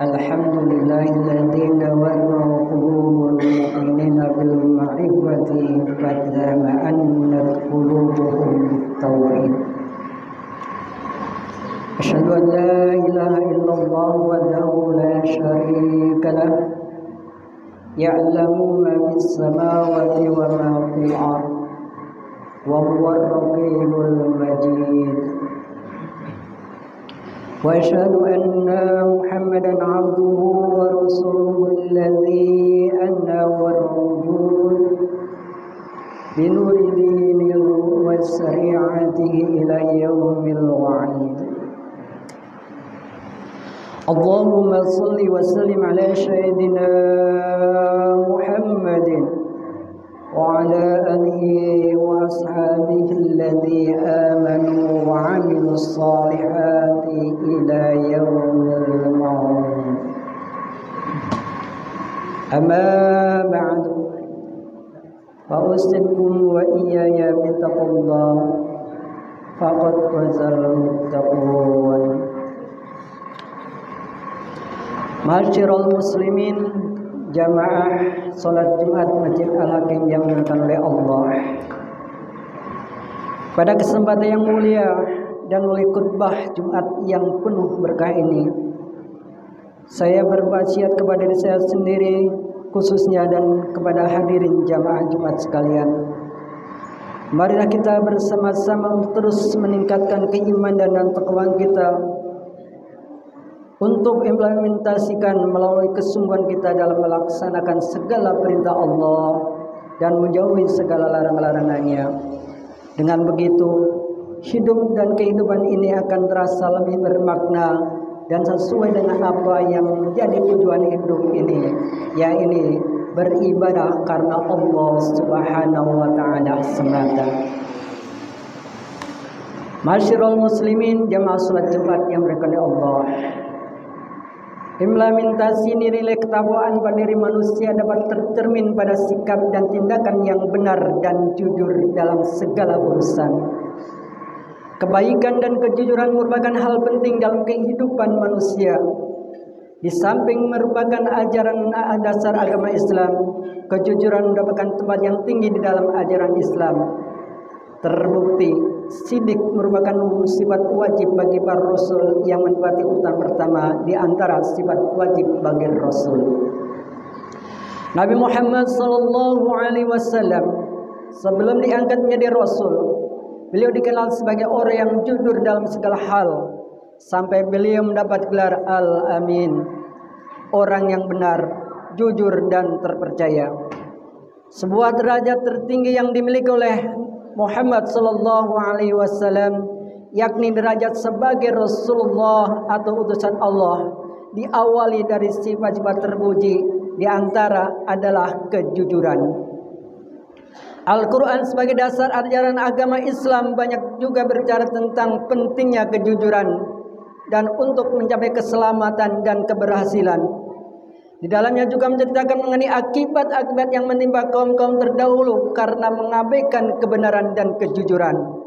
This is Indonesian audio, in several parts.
Alhamdulillahilladzi nawwara qulubal mu'minina bil ma'rifati fadzama annat qulubuhum bit-tauhid. Asyhadu an la ilaha illallah wahdahu la syarika lah ya'lamu ma fis samawati wa ma fil ardh wa huwar raqibul majid. وأشهد أن محمدا عبده ورسوله الذي أنور الوجود بنور دينه وشريعته إلى يوم الوعيد. اللهم صل وسلم على سيدنا محمد وعلى آله وأصحابه الذين آمنوا وعملوا الصالحات إلى يوم الموت. أما بعد فأوصيكم وإياي بتقوى الله فقد فاز المتقون. Ma'asyiral muslimin, jamaah salat Jumat Masjid Al-Hakim yang dimuliakan oleh Allah. Pada kesempatan yang mulia dan oleh khutbah Jumat yang penuh berkah ini, saya berwasiat kepada diri saya sendiri khususnya dan kepada hadirin jamaah Jumat sekalian. Marilah kita bersama-sama terus meningkatkan keimanan dan takwa kita untuk implementasikan melalui kesungguhan kita dalam melaksanakan segala perintah Allah dan menjauhi segala larang-larangannya. Dengan begitu, hidup dan kehidupan ini akan terasa lebih bermakna dan sesuai dengan apa yang menjadi tujuan hidup ini, yaitu beribadah karena Allah Subhanahu wa taala semata. Ma'asyiral muslimin, jamaah salat Jumat yang berkahi Allah. Implementasi nilai ketakwaan pada diri manusia dapat tercermin pada sikap dan tindakan yang benar dan jujur dalam segala urusan. Kebaikan dan kejujuran merupakan hal penting dalam kehidupan manusia. Di samping merupakan ajaran dasar agama Islam, kejujuran merupakan tempat yang tinggi di dalam ajaran Islam. Terbukti, sidik merupakan sifat wajib bagi para rasul yang menempati urutan pertama di antara sifat wajib bagi rasul. Nabi Muhammad sallallahu alaihi wasallam sebelum diangkat menjadi rasul, Beliau dikenal sebagai orang yang jujur dalam segala hal, sampai beliau mendapat gelar Al-Amin, orang yang benar, jujur dan terpercaya. Sebuah derajat tertinggi yang dimiliki oleh Muhammad sallallahu alaihi wasallam, yakni derajat sebagai Rasulullah atau utusan Allah, diawali dari sifat-sifat terpuji, di antara adalah kejujuran. Al-Quran sebagai dasar ajaran agama Islam banyak juga berbicara tentang pentingnya kejujuran dan untuk mencapai keselamatan dan keberhasilan. Di dalamnya juga menceritakan mengenai akibat-akibat yang menimpa kaum-kaum terdahulu karena mengabaikan kebenaran dan kejujuran.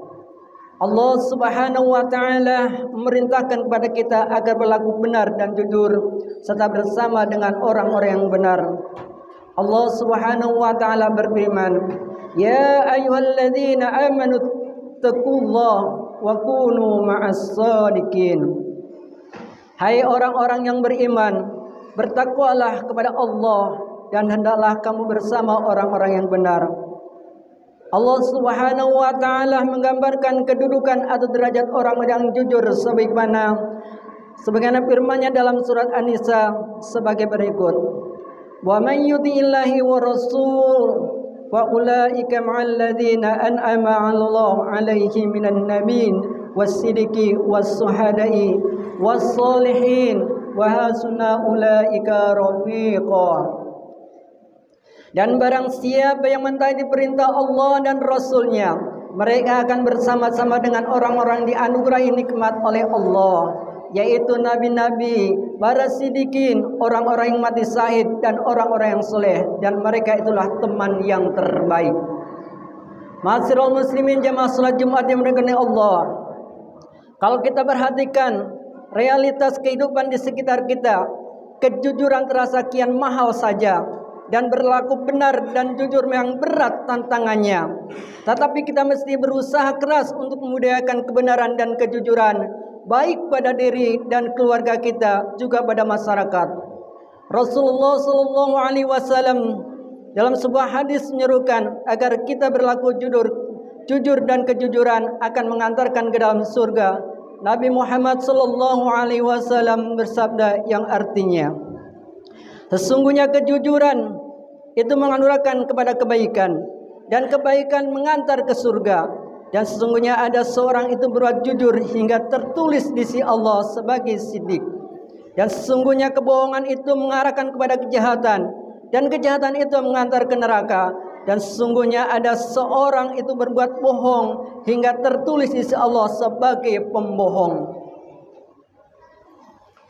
Allah Subhanahu wa taala memerintahkan kepada kita agar berlaku benar dan jujur serta bersama dengan orang-orang yang benar. Allah Subhanahu wa taala berfirman, "Ya ayyuhalladzina amanu taqullaha wa kunu ma'as shadiqin." Hai orang-orang yang beriman, bertakwalah kepada Allah dan hendaklah kamu bersama orang-orang yang benar. Allah Subhanahu wa taala menggambarkan kedudukan atau derajat orang yang jujur sebagaimana firman-Nya dalam surat An-Nisa sebagai berikut. Wa man yuti'illahi wa rasul wa ulaika ma'al ladzina an'ama 'Allahu 'alaihim minan nabiyyin was-siddiqi was-suhada'i was-sholihin wa hasuna ulaika rafiqa. Dan barang siapa yang mentaati perintah Allah dan Rasul-Nya, mereka akan bersama-sama dengan orang-orang dianugerahi nikmat oleh Allah, yaitu nabi-nabi, para siddiqin, orang-orang yang mati syahid, dan orang-orang yang soleh, dan mereka itulah teman yang terbaik. Ma'asyiral muslimin jamaah salat Jumat yang dimuliakan Allah, kalau kita perhatikan realitas kehidupan di sekitar kita, kejujuran terasa kian mahal saja, dan berlaku benar dan jujur memang berat tantangannya. Tetapi kita mesti berusaha keras untuk memudayakan kebenaran dan kejujuran, baik pada diri dan keluarga kita, juga pada masyarakat. Rasulullah sallallahu alaihi wasallam dalam sebuah hadis menyerukan agar kita berlaku jujur dan kejujuran akan mengantarkan ke dalam surga. Nabi Muhammad sallallahu alaihi wasallam bersabda yang artinya, sesungguhnya kejujuran itu menganurkan kepada kebaikan, dan kebaikan mengantar ke surga. Dan sesungguhnya ada seorang itu berbuat jujur hingga tertulis di sisi Allah sebagai siddiq. Dan sesungguhnya kebohongan itu mengarahkan kepada kejahatan, dan kejahatan itu mengantar ke neraka. Dan sesungguhnya ada seorang itu berbuat bohong hingga tertulis di sisi Allah sebagai pembohong.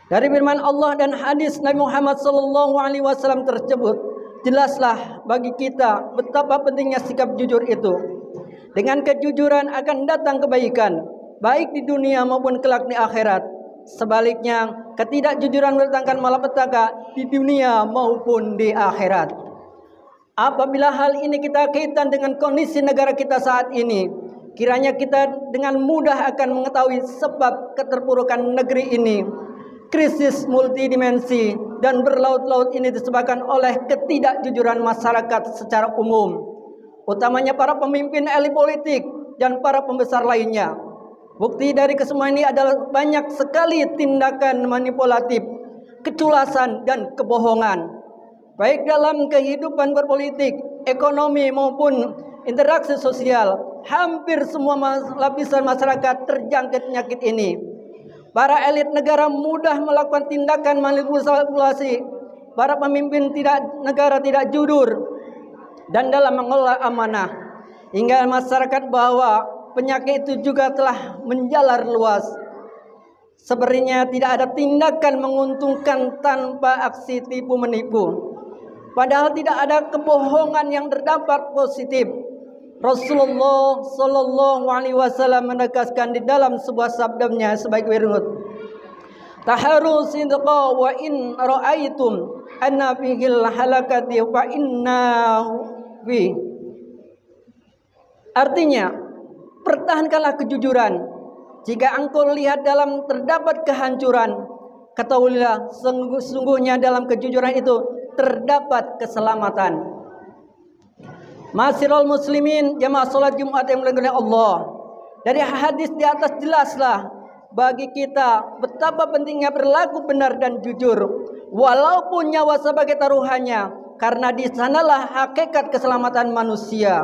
Dari firman Allah dan hadis Nabi Muhammad SAW tersebut, jelaslah bagi kita betapa pentingnya sikap jujur itu. Dengan kejujuran akan datang kebaikan, baik di dunia maupun kelak di akhirat. Sebaliknya, ketidakjujuran mendatangkan malapetaka di dunia maupun di akhirat. Apabila hal ini kita kaitkan dengan kondisi negara kita saat ini, kiranya kita dengan mudah akan mengetahui sebab keterpurukan negeri ini. Krisis multidimensi dan berlaut-laut ini disebabkan oleh ketidakjujuran masyarakat secara umum, utamanya para pemimpin elit politik dan para pembesar lainnya. Bukti dari kesemua ini adalah banyak sekali tindakan manipulatif, keculasan dan kebohongan, baik dalam kehidupan berpolitik, ekonomi maupun interaksi sosial. Hampir semua lapisan masyarakat terjangkit penyakit ini. Para elit negara mudah melakukan tindakan manipulasi. Para pemimpin negara tidak jujur dan dalam mengelola amanah, hingga masyarakat bahwa penyakit itu juga telah menjalar luas. Sebenarnya tidak ada tindakan menguntungkan tanpa aksi tipu menipu. Padahal tidak ada kebohongan yang berdampak positif. Rasulullah sallallahu alaihi wasallam menegaskan di dalam sebuah sabdanya sebagai berikut. Taharu sidqa wa in ra'aitum anna fihil halakati fa innahu fi. Artinya, pertahankanlah kejujuran. Jika engkau lihat dalam terdapat kehancuran, ketahuilah sungguhnya dalam kejujuran itu terdapat keselamatan. Ma'asyiral muslimin jamaah salat Jumat yang dimuliakan Allah. Dari hadis di atas jelaslah bagi kita betapa pentingnya berlaku benar dan jujur, walaupun nyawa sebagai taruhannya, karena di sanalah hakikat keselamatan manusia.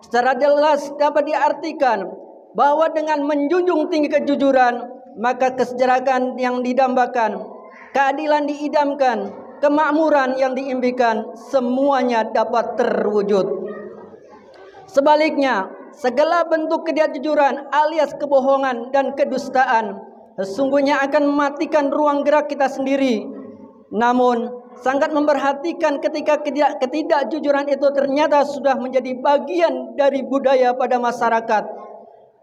Secara jelas dapat diartikan bahwa dengan menjunjung tinggi kejujuran, maka kesejahteraan yang didambakan, keadilan diidamkan, kemakmuran yang diimpikan, semuanya dapat terwujud. Sebaliknya, segala bentuk ketidakjujuran alias kebohongan dan kedustaan sesungguhnya akan mematikan ruang gerak kita sendiri. Namun, sangat memperhatikan ketika ketidakjujuran itu ternyata sudah menjadi bagian dari budaya pada masyarakat.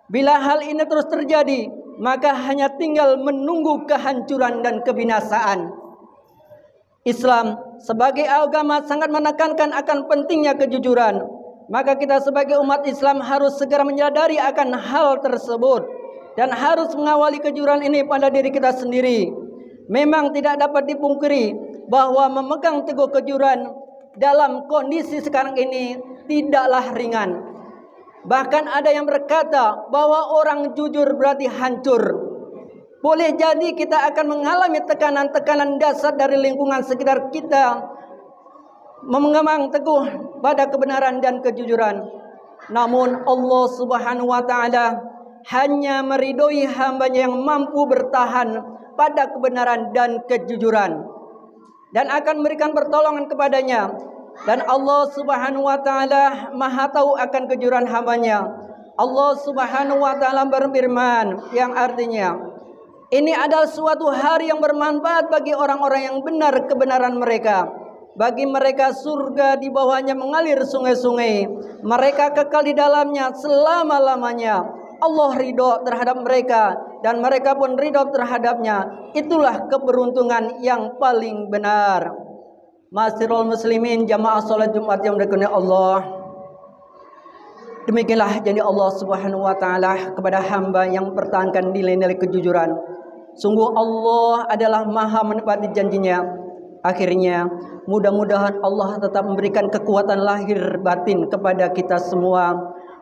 Bila hal ini terus terjadi, maka hanya tinggal menunggu kehancuran dan kebinasaan. Islam sebagai agama sangat menekankan akan pentingnya kejujuran. Maka kita sebagai umat Islam harus segera menyadari akan hal tersebut dan harus mengawali kejujuran ini pada diri kita sendiri. Memang tidak dapat dipungkiri bahwa memegang teguh kejujuran dalam kondisi sekarang ini tidaklah ringan. Bahkan ada yang berkata bahwa orang jujur berarti hancur. Boleh jadi kita akan mengalami tekanan-tekanan dasar dari lingkungan sekitar kita memegang teguh pada kebenaran dan kejujuran. Namun Allah Subhanahu wa taala hanya meridhoi hamba-Nya yang mampu bertahan pada kebenaran dan kejujuran dan akan memberikan pertolongan kepadanya. Dan Allah Subhanahu wa taala Maha tahu akan kejujuran hamba-Nya. Allah Subhanahu wa taala berfirman yang artinya, ini adalah suatu hari yang bermanfaat bagi orang-orang yang benar kebenaran mereka. Bagi mereka surga, di bawahnya mengalir sungai-sungai. Mereka kekal di dalamnya selama-lamanya. Allah ridho terhadap mereka dan mereka pun ridho terhadapnya. Itulah keberuntungan yang paling benar. Ma'asyiral muslimin, jamaah salat Jumat yang dirahmati Allah. Demikianlah janji Allah Subhanahu wa taala kepada hamba yang mempertahankan nilai-nilai kejujuran. Sungguh Allah adalah Maha menepati janjinya. Akhirnya mudah-mudahan Allah tetap memberikan kekuatan lahir batin kepada kita semua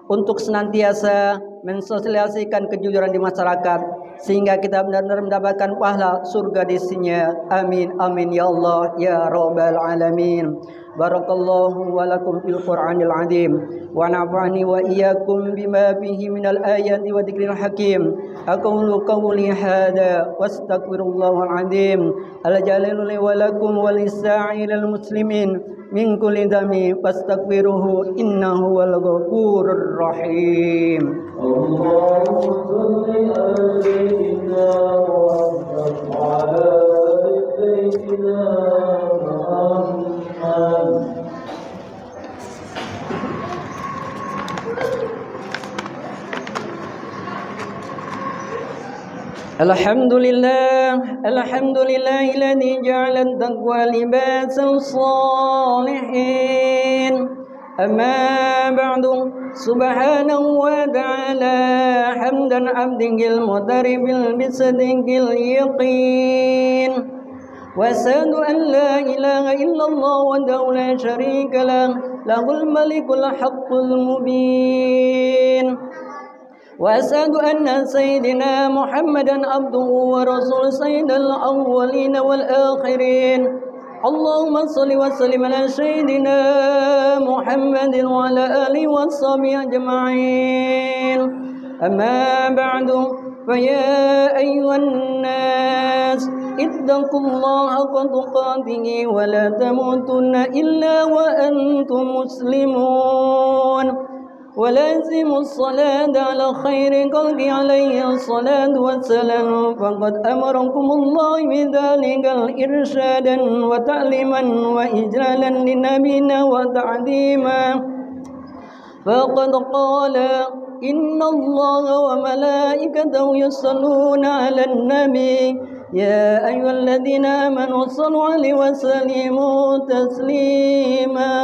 untuk senantiasa mensosialisasikan kejujuran di masyarakat sehingga kita benar-benar mendapatkan pahala surga di sisinya. Amin amin ya Allah ya rabbal alamin. Barakallahu wa lakum fil Qur'anil azim wa nafa'ani wa iyyakum bima fihi minal ayati wa dzikril hakim. Aqulu qawli hadza wastaghfirullahal azim al jalil li wa lakum wa lisa'ilil muslimin min kulli dhanbin fastaghfiruhu innahu wal ghafurur rahim. Allahumma shalli ala sayyidina wa ala sayyidina Muhammad. Alhamdulillah alladzi ja'ala at-taqwa libasan salihin. Amma ba'du, subhanahu wa ta'ala hamdan 'abdihil mudaribil bisadqil yaqin. وأشهد أن لا إله إلا الله وحده لا شريك له له الملك الحق المبين وأشهد أن سيدنا محمدا عبده ورسوله سيد الأولين والآخرين اللهم صل وسلم على سيدنا محمد وعلى آله وصحبه أجمعين أما بعد فيا أيها الناس اتقوا الله حق تقاته ولا تموتن إلا وأنتم مسلمون ولازموا الصلاة على خير خلق عليه الصلاة والسلام فقد أمركم الله بذلك إرشادا وتعليما وإجلالا لنبينا وتعظيما فقد قال إن الله وملائكته يصلون على النبي يا أيها الذين آمنوا صلوا عليه وسلموا تسليما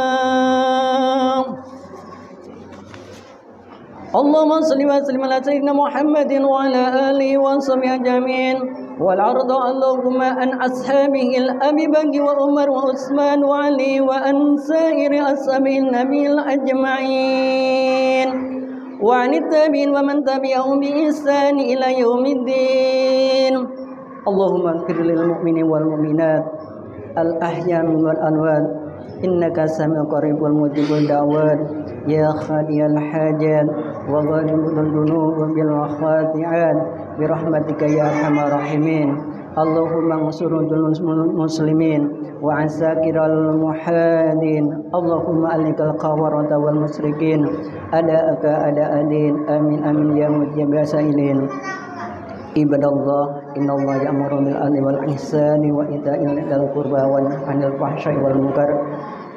اللهم صل وسلم على سيدنا محمد وعلى آله وصحبه أجمعين والعرض اللهم عن أصحابه الأبي بكر وعمر وعثمان وعلي وعن سائر أصحاب النبي الأجمعين وعن التابعين ومن تبعهم بإحسان إلى يوم الدين اللهم اغفر للمؤمنين والمؤمنات الأحياء والأموات إنك سميع قريب مجيب الدعوات يا خالي الحاجات وغالب الذنوب بالخاطئات برحمتك يا أرحم الراحمين اللهم انصر المسلمين وعساكر المحادين اللهم ألك القوارة والمشركين أداءك أداء دين آمين آمين يا مجيب السائلين عباد الله إن الله يأمر بالعدل والإحسان وإيتاء ذي القربى وينهى عن الفحشاء والمنكر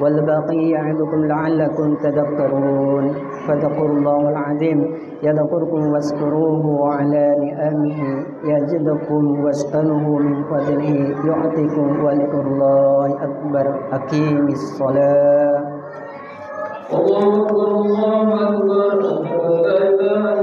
والباقي يعظكم لعلكم تذكرون فاذكروا الله العظيم يذكركم واشكروه على نعمه يزدكم واسألوه من فضله يعطيكم ولذكر الله أكبر أقيم الصلاة. الله أكبر الله أكبر.